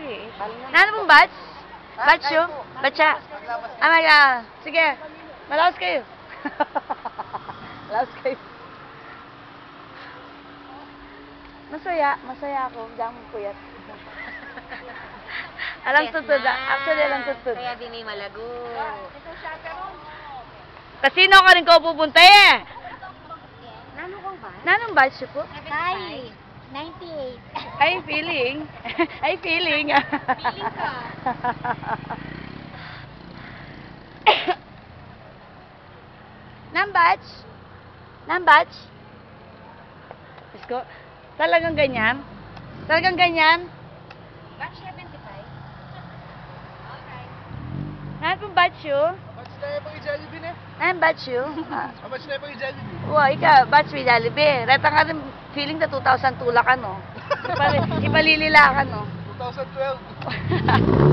eh. Nano mong batch? Batch yun? Batcha? Sige. Malaos kayo. Malaos kayo. Masaya ako. Diyan mo puyat. Alam tutod. Actually, alam tutod. Kaya di may malago. Kasino ka rin ko pupunta eh? Nano kong ba? Nanong batch po? Hi! 98. Ay, feeling. Ay, feeling. Feeling ka. Nang batch? Nang batch? Isko, talagang ganyan? Talagang ganyan? Batch 75. Okay. Nan pong batch yun? Batch na yung pang-i-Jollibee na. Nan batch yun? Batch na yung pang-i-Jollibee. Wow, ikaw, batch with Jollibee. Reta ka rin feeling na 2002 la ka, no? Ipalilila ka, no? 2012.